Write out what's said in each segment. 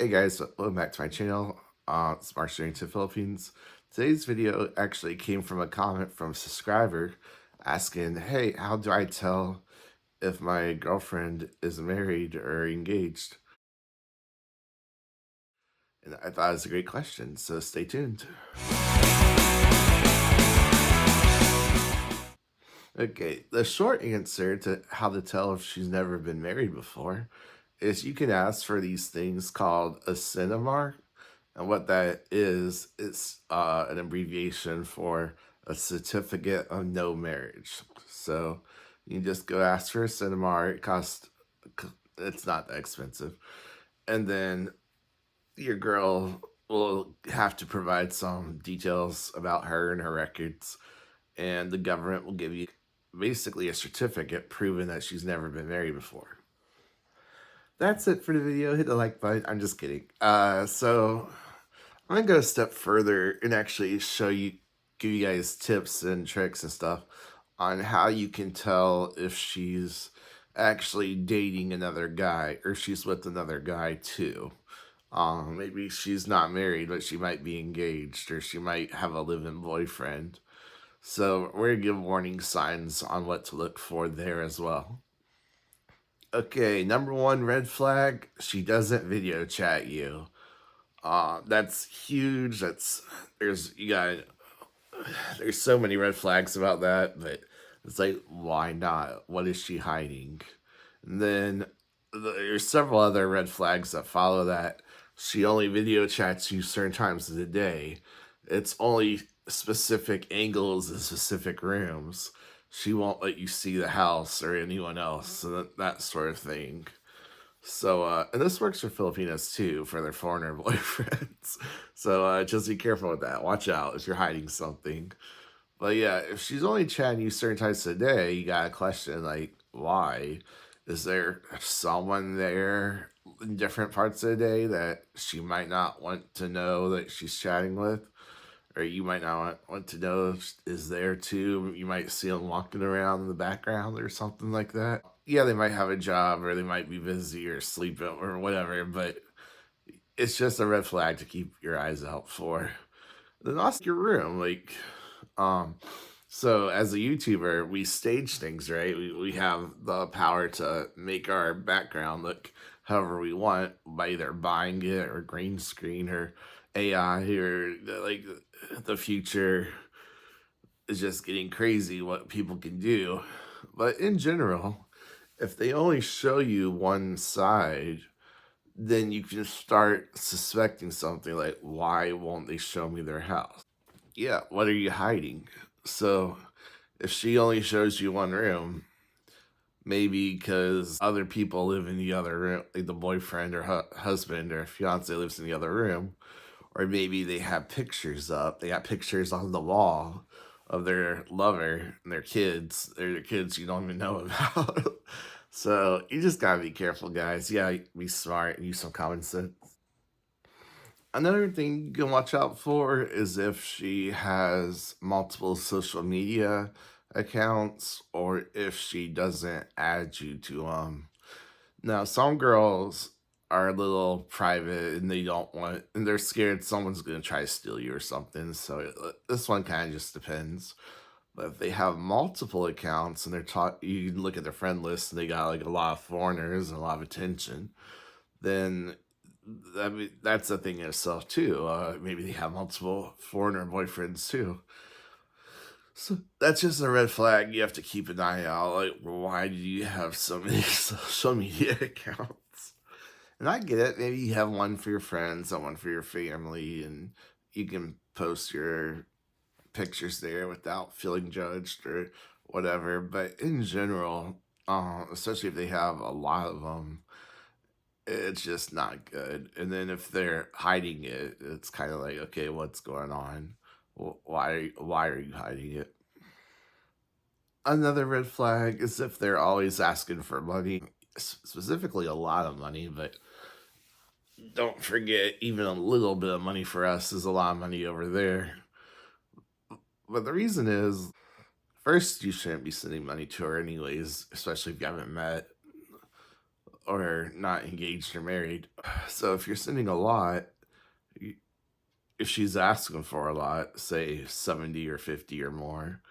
Hey guys, welcome back to my channel. It's March to Philippines. Today's video actually came from a comment from a subscriber asking, hey, how do I tell if my girlfriend is married or engaged? And I thought it was a great question, so stay tuned. Okay, the short answer to how to tell if she's never been married before is you can ask for these things called a cinema. And what that is, it's an abbreviation for a certificate of no marriage. So you just go ask for a cinema. It's not that expensive. And then your girl will have to provide some details about her and her records. And the government will give you basically a certificate proving that she's never been married before. That's it for the video. Hit the like button. I'm just kidding. So I'm gonna go a step further and actually give you guys tips and tricks and stuff on how you can tell if she's actually dating another guy or she's with another guy too. Maybe she's not married, but she might be engaged or she might have a live-in boyfriend. So we're gonna give warning signs on what to look for there as well. Okay, number one red flag, she doesn't video chat you. That's huge. There's so many red flags about that, but it's like, why not? What is she hiding? And then there's several other red flags that follow that. She only video chats you certain times of the day. It's only specific angles and specific rooms. She won't let you see the house or anyone else, so that sort of thing. So, and this works for Filipinos too, for their foreigner boyfriends. So, just be careful with that. Watch out if you're hiding something. But yeah, if she's only chatting you certain times a day, you gotta question, like, why? Is there someone there in different parts of the day that she might not want to know that she's chatting with? Or you might not want to know if is there too. You might see them walking around in the background or something like that. Yeah, they might have a job or they might be busy or sleeping or whatever, but it's just a red flag to keep your eyes out for. Then also your room, um, so as a YouTuber, we stage things, right? We have the power to make our background look however we want by either buying it or green screen or AI or like the future is just getting crazy what people can do. But in general, if they only show you one side, then you can start suspecting something like, why won't they show me their house? Yeah, what are you hiding? So if she only shows you one room, maybe because other people live in the other room, like the boyfriend or husband or fiance lives in the other room, or maybe they have pictures up. They got pictures on the wall of their lover and their kids. They're their kids you don't even know about. So you just gotta be careful, guys. Yeah, be smart and use some common sense. Another thing you can watch out for is if she has multiple social media accounts or if she doesn't add you to them. Now, some girls are a little private and they don't want, and they're scared someone's going to try to steal you or something. So this one kind of just depends. But if they have multiple accounts and you can look at their friend list and they got like a lot of foreigners and a lot of attention, then that's a thing in itself too. Maybe they have multiple foreigner boyfriends too. So that's just a red flag. You have to keep an eye out. Like, why do you have so many social media accounts? And I get it. Maybe you have one for your friends and one for your family, and you can post your pictures there without feeling judged or whatever. But in general, especially if they have a lot of them, it's just not good. And then if they're hiding it, it's kind of like, okay, what's going on? Why are you hiding it? Another red flag is if they're always asking for money, specifically a lot of money, but don't forget, even a little bit of money for us is a lot of money over there. But the reason is, first, you shouldn't be sending money to her anyways, especially if you haven't met. or not engaged or married. So if you're sending a lot, if she's asking for a lot, say 70 or 50 or more,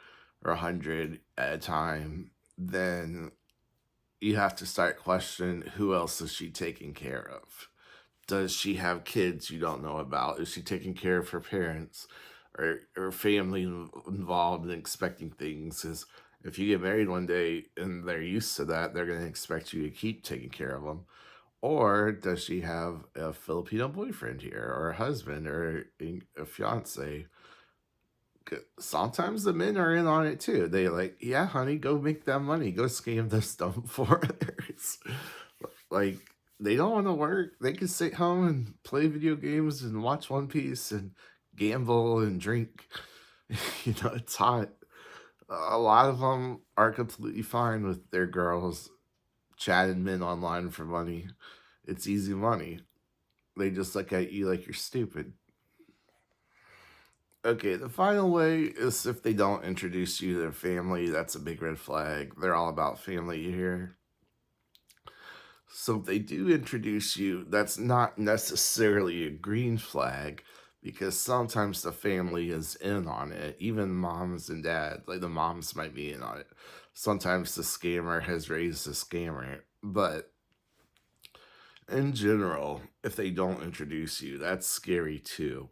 or 100 at a time, then you have to start questioning who else is she taking care of? Does she have kids you don't know about? Is she taking care of her parents or family involved in expecting things? Because if you get married one day and they're used to that, they're going to expect you to keep taking care of them. Or does she have a Filipino boyfriend here, or a husband, or a fiance? Sometimes the men are in on it too. They like, yeah, honey, go make that money, go scam those dumb foreigners. Like, they don't want to work. They can sit home and play video games and watch One Piece and gamble and drink. It's hot. A lot of them are completely fine with their girls chatting men online for money. It's easy money. They just look at you like you're stupid. Okay, the final way is if they don't introduce you to their family. That's a big red flag. They're all about family here. So if they do introduce you, that's not necessarily a green flag because sometimes the family is in on it. Even moms and dads, like the moms might be in on it. Sometimes the scammer has raised the scammer. But in general, if they don't introduce you, that's scary too.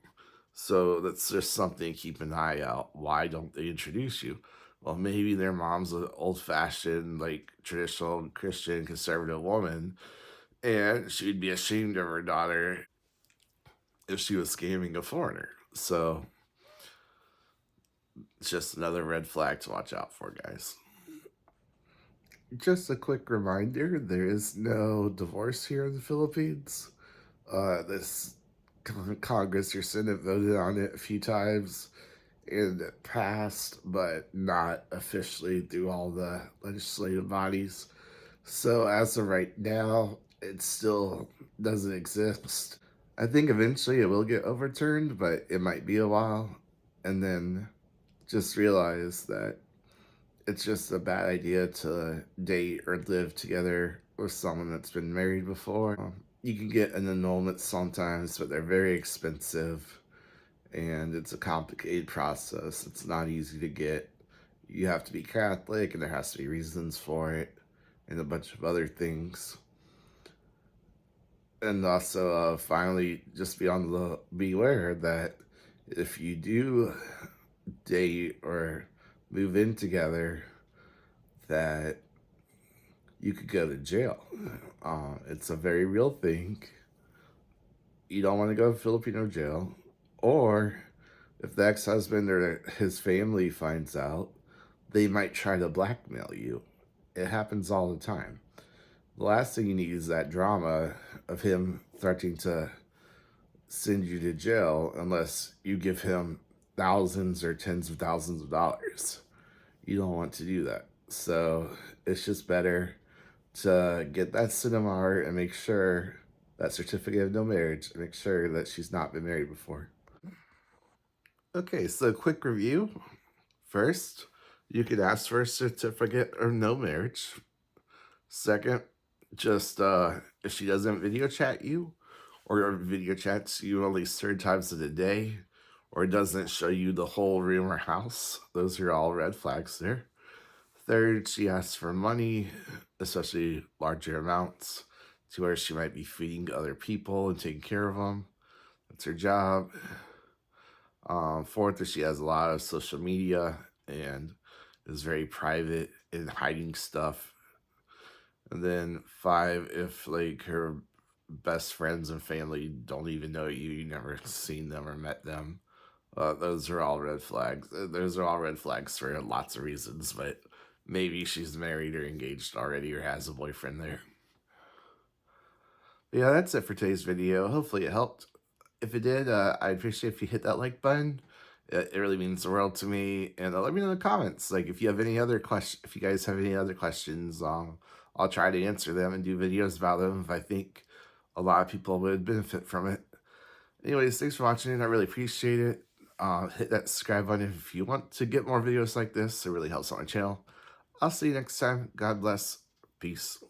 So that's just something to keep an eye out. Why don't they introduce you? Well, maybe their mom's an old fashioned, like traditional Christian conservative woman, and she'd be ashamed of her daughter if she was scamming a foreigner. So it's just another red flag to watch out for, guys. Just a quick reminder, there is no divorce here in the Philippines. This Congress or Senate voted on it a few times and it passed, but not officially through all the legislative bodies. So as of right now, it still doesn't exist. I think eventually it will get overturned, but it might be a while. And then just realize that it's just a bad idea to date or live together with someone that's been married before. You can get an annulment sometimes, but they're very expensive and it's a complicated process. It's not easy to get. You have to be Catholic and there has to be reasons for it and a bunch of other things. And also, finally, just be aware that if you do date or move in together, that you could go to jail. It's a very real thing. You don't want to go to Filipino jail, or if the ex-husband or his family finds out, they might try to blackmail you. It happens all the time. The last thing you need is that drama of him threatening to send you to jail unless you give him thousands or tens of thousands of dollars. You don't want to do that. So it's just better to get that cinema and make sure that certificate of no marriage, make sure that she's not been married before. Okay, so quick review. First, you could ask for a certificate of no marriage. Second, just if she doesn't video chat you, or video chats you at least 3 times in a day, or doesn't show you the whole room or house, those are all red flags there. Third, she asks for money, especially larger amounts, to where she might be feeding other people and taking care of them. That's her job. Fourth, is she has a lot of social media and is very private in hiding stuff. And then 5, if like her best friends and family don't even know you never seen them or met them. Those are all red flags. Those are all red flags for lots of reasons, but maybe she's married or engaged already or has a boyfriend there. Yeah, that's it for today's video. Hopefully it helped. If it did, I'd appreciate if you hit that like button. It really means the world to me. And let me know in the comments. Like if you have any other questions, if you guys have any other questions, I'll try to answer them and do videos about them if I think a lot of people would benefit from it. Anyways, thanks for watching. I really appreciate it. Hit that subscribe button if you want to get more videos like this. It really helps on my channel. I'll see you next time. God bless. Peace.